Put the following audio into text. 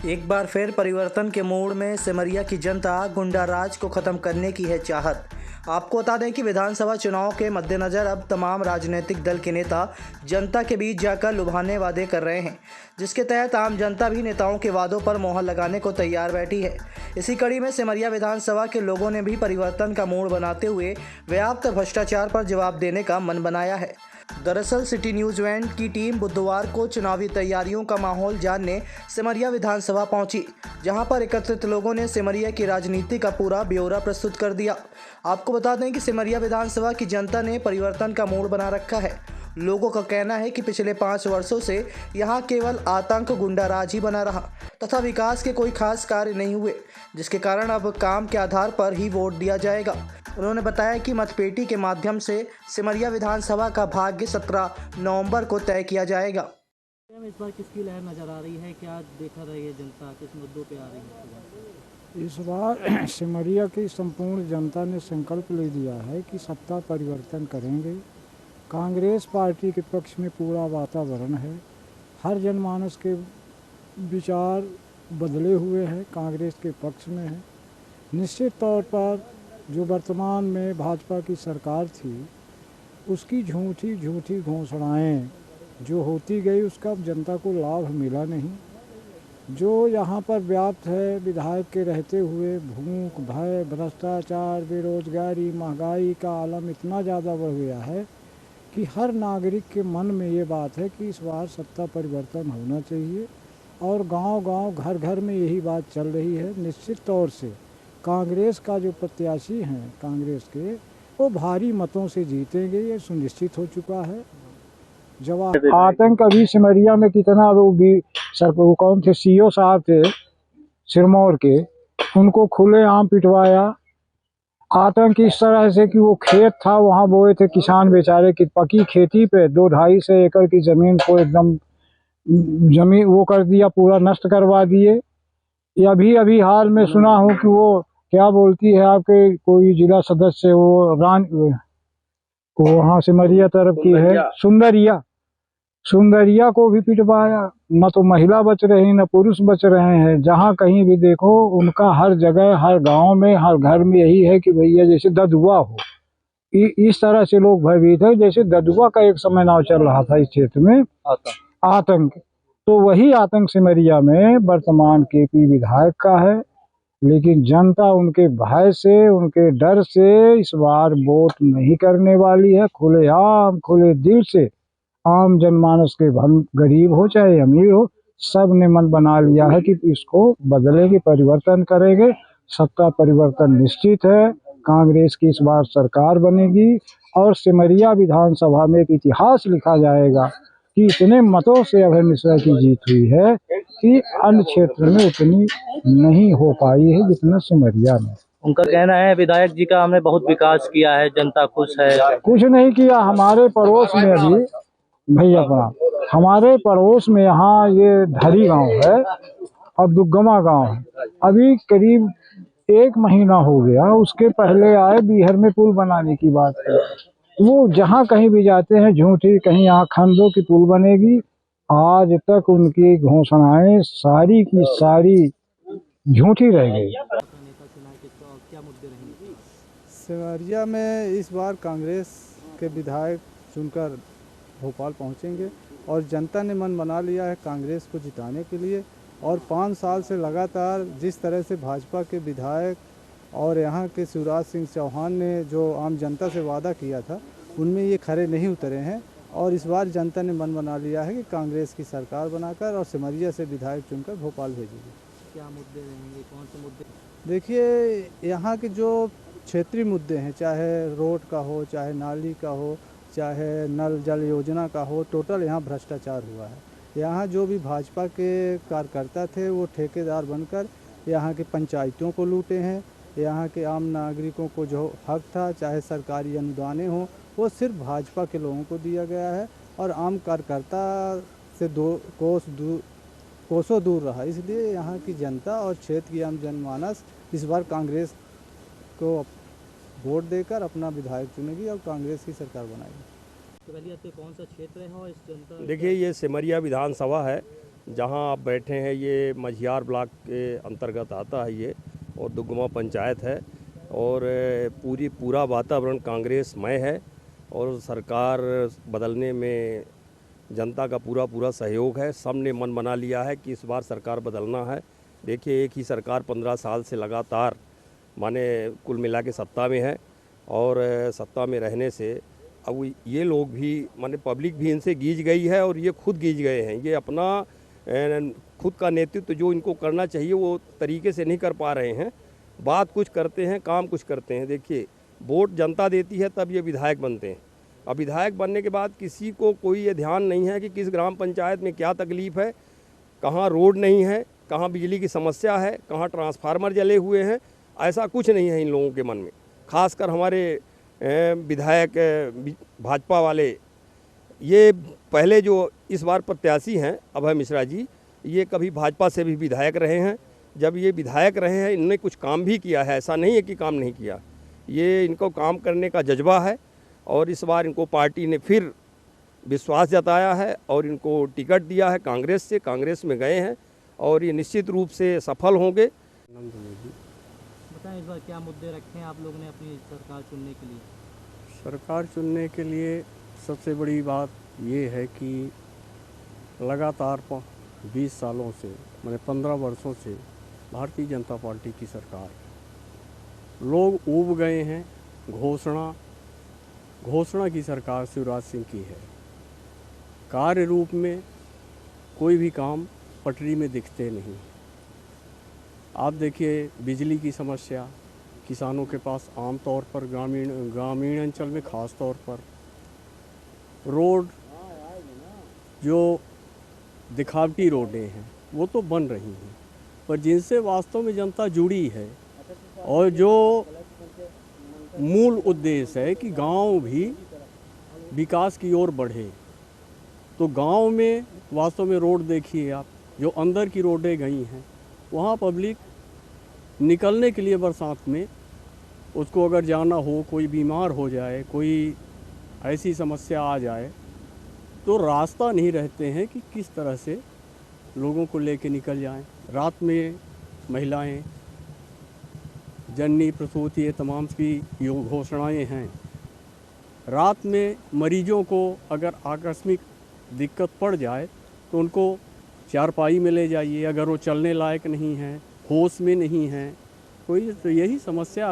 एक बार फिर परिवर्तन के मोड़ में सिमरिया की जनता गुंडा राज को खत्म करने की है चाहत। आपको बता दें कि विधानसभा चुनाव के मद्देनजर अब तमाम राजनीतिक दल के नेता जनता के बीच जाकर लुभाने वादे कर रहे हैं, जिसके तहत आम जनता भी नेताओं के वादों पर मोहर लगाने को तैयार बैठी है। इसी कड़ी में सिमरिया विधानसभा के लोगों ने भी परिवर्तन का मोड़ बनाते हुए व्याप्त भ्रष्टाचार पर जवाब देने का मन बनाया है। दरअसल सिटी न्यूज़ वैन की टीम बुधवार को चुनावी तैयारियों का माहौल जानने सिमरिया विधानसभा पहुंची, जहां पर एकत्रित लोगों ने सिमरिया की राजनीति का पूरा ब्यौरा प्रस्तुत कर दिया। आपको बता दें कि सिमरिया विधानसभा की जनता ने परिवर्तन का मोड़ बना रखा है। लोगों का कहना है कि पिछले 5 वर्षों से यहां केवल आतंक गुंडाराज ही बना रहा तथा विकास के कोई खास कार्य नहीं हुए, जिसके कारण अब काम के आधार पर ही वोट दिया जाएगा। उन्होंने बताया कि मतपेटी के माध्यम से सिमरिया विधानसभा का भाग्य 17 नवंबर को तय किया जाएगा। इस बार किसकी लहर नजर आ रही है? क्या देखा रही है जनता, किस मुद्दों पे आ रही है? इस बार सिमरिया की संपूर्ण जनता ने संकल्प ले लिया है कि सत्ता परिवर्तन करेंगे। कांग्रेस पार्टी के पक्ष में पूरा वातावरण है। हर जनमानस के विचार बदले हुए हैं, कांग्रेस के पक्ष में है। निश्चित तौर पर जो वर्तमान में भाजपा की सरकार थी, उसकी झूठी घोषणाएं जो होती गई, उसका जनता को लाभ मिला नहीं। जो यहाँ पर व्याप्त है विधायक के रहते हुए भूख, भय, भ्रष्टाचार, बेरोजगारी, महंगाई का आलम इतना ज़्यादा बढ़ गया है कि हर नागरिक के मन में ये बात है कि इस बार सत्ता परिवर्तन होना चाहिए और गांव-गांव, घर-घर में यही बात चल रही है। निश्चित तौर से कांग्रेस का जो प्रत्याशी हैं कांग्रेस के, वो भारी मतों से जीतेंगे, ये सुनिश्चित हो चुका है। जवाब आतंक अभी सिमरिया में कितना लोग भी वो कौन थे, सीओ साहब थे सिरमौर के, उनको खुलेआम पिटवाया। आतंक इस तरह से कि वो खेत था, वहाँ बोए थे किसान बेचारे की पकी खेती पे 2-2.5 एकड़ की ज़मीन को एकदम जमीन वो कर दिया, पूरा नष्ट करवा दिए। ये अभी हाल में सुना हूँ कि वो क्या बोलती है आपके कोई जिला सदस्य, वो वहाँ सिमरिया तरफ की है, सुंदरिया को भी पिटवाया। न तो महिला बच रही न पुरुष बच रहे हैं। जहाँ कहीं भी देखो उनका हर जगह, हर गांव में, हर घर में यही है कि भैया जैसे ददुआ हो। इस तरह से लोग भयभीत है, जैसे ददुआ का एक समय नाव चल रहा था इस क्षेत्र में, आतंक। तो वही आतंक सिमरिया में वर्तमान केपी विधायक का है, लेकिन जनता उनके भय से, उनके डर से इस बार वोट नहीं करने वाली है। खुलेआम, खुले दिल से आम जनमानस के, गरीब हो चाहे अमीर हो, सब ने मन बना लिया है कि इसको बदलेंगे, परिवर्तन करेंगे। सत्ता परिवर्तन निश्चित है। कांग्रेस की इस बार सरकार बनेगी और सिमरिया विधानसभा में एक इतिहास लिखा जाएगा कि इतने मतों से अभय मिश्रा की जीत हुई है कि अन्य क्षेत्र में उतनी नहीं हो पाई है जितना सिमरिया में। उनका कहना है विधायक जी का हमने बहुत विकास किया है, जनता खुश है। कुछ नहीं किया। हमारे पड़ोस में अभी भैया अपना हमारे पड़ोस में यहाँ ये धरी गांव है और दुग्गमा गांव है। अभी करीब 1 महीना हो गया, उसके पहले आए बिहार में पुल बनाने की बात है। वो जहाँ कहीं भी जाते हैं झूठी, कहीं यहाँ खंडों की पुल बनेगी। आज तक उनकी घोषणाएं सारी की सारी झूठी रह गई। सिमरिया में इस बार कांग्रेस के विधायक चुनकर भोपाल पहुंचेंगे और जनता ने मन बना लिया है कांग्रेस को जिताने के लिए। और 5 साल से लगातार जिस तरह से भाजपा के विधायक और यहाँ के शिवराज सिंह चौहान ने जो आम जनता से वादा किया था, उनमें ये खरे नहीं उतरे हैं। और इस बार जनता ने मन बना लिया है कि कांग्रेस की सरकार बनाकर और सिमरिया से विधायक चुनकर भोपाल भेजेगी। क्या मुद्दे रहेंगे, कौन से मुद्दे? देखिए, यहाँ के जो क्षेत्रीय मुद्दे हैं, चाहे रोड का हो, चाहे नाली का हो, चाहे नल जल योजना का हो, टोटल यहाँ भ्रष्टाचार हुआ है। यहाँ जो भी भाजपा के कार्यकर्ता थे वो ठेकेदार बनकर यहाँ के पंचायतों को लूटे हैं। यहाँ के आम नागरिकों को जो हक था, चाहे सरकारी अनुदानें हों, वो सिर्फ भाजपा के लोगों को दिया गया है और आम कार्यकर्ता से कोसों दूर रहा। इसलिए यहाँ की जनता और क्षेत्र की आम जनमानस इस बार कांग्रेस को वोट देकर अपना विधायक चुनेगी और कांग्रेस की सरकार बनाएगी। तो पहले कौन सा क्षेत्र है और इस जनता? देखिए, ये सिमरिया विधानसभा है जहां आप बैठे हैं ये मझियार ब्लॉक के अंतर्गत आता है ये, और दुगमा पंचायत है। और पूरा वातावरण कांग्रेसमय है और सरकार बदलने में जनता का पूरा सहयोग है। सब ने मन बना लिया है कि इस बार सरकार बदलना है। देखिए, एक ही सरकार 15 साल से लगातार माने कुल मिला के सत्ता में है, और सत्ता में रहने से अब ये लोग भी माने पब्लिक भी इनसे गीज गई है और ये खुद गीज गए हैं। ये अपना खुद का नेतृत्व जो इनको करना चाहिए वो तरीके से नहीं कर पा रहे हैं। बात कुछ करते हैं, काम कुछ करते हैं। देखिए, वोट जनता देती है तब ये विधायक बनते हैं। अब विधायक बनने के बाद किसी को कोई ये ध्यान नहीं है कि किस ग्राम पंचायत में क्या तकलीफ़ है, कहाँ रोड नहीं है, कहाँ बिजली की समस्या है, कहाँ ट्रांसफार्मर जले हुए हैं। ऐसा कुछ नहीं है इन लोगों के मन में। खासकर हमारे विधायक भाजपा वाले, ये पहले जो इस बार प्रत्याशी हैं अभय मिश्रा जी, ये कभी भाजपा से भी विधायक रहे हैं। जब ये विधायक रहे हैं इन्होंने कुछ काम भी किया है, ऐसा नहीं है कि काम नहीं किया। ये इनको काम करने का जज्बा है और इस बार इनको पार्टी ने फिर विश्वास जताया है और इनको टिकट दिया है कांग्रेस से। कांग्रेस में गए हैं और ये निश्चित रूप से सफल होंगे। बताएं इस बार क्या मुद्दे रखे हैं आप लोगों ने अपनी सरकार चुनने के लिए? सरकार चुनने के लिए सबसे बड़ी बात ये है कि लगातार 20 सालों से मैंने 15 वर्षों से भारतीय जनता पार्टी की सरकार, लोग ऊब गए हैं। घोषणा की सरकार शिवराज सिंह की है। कार्य रूप में कोई भी काम पटरी में दिखते नहीं। आप देखिए, बिजली की समस्या किसानों के पास आम तौर पर ग्रामीण अंचल में ख़ास तौर पर, रोड जो दिखावटी रोडें हैं वो तो बन रही हैं, पर जिनसे वास्तव में जनता जुड़ी है और जो मूल उद्देश्य है कि गांव भी विकास की ओर बढ़े, तो गांव में वास्तव में रोड देखिए आप, जो अंदर की रोडें गई हैं वहाँ पब्लिक निकलने के लिए बरसात में उसको अगर जाना हो, कोई बीमार हो जाए, कोई ऐसी समस्या आ जाए तो रास्ता नहीं रहते हैं कि किस तरह से लोगों को लेके निकल जाएं। रात में महिलाएं जननी प्रसूति ये तमाम की जो घोषणाएँ हैं, रात में मरीजों को अगर आकस्मिक दिक्कत पड़ जाए तो उनको चारपाई में ले जाइए। अगर वो चलने लायक नहीं हैं, होश में नहीं हैं, कोई तो यही समस्या है।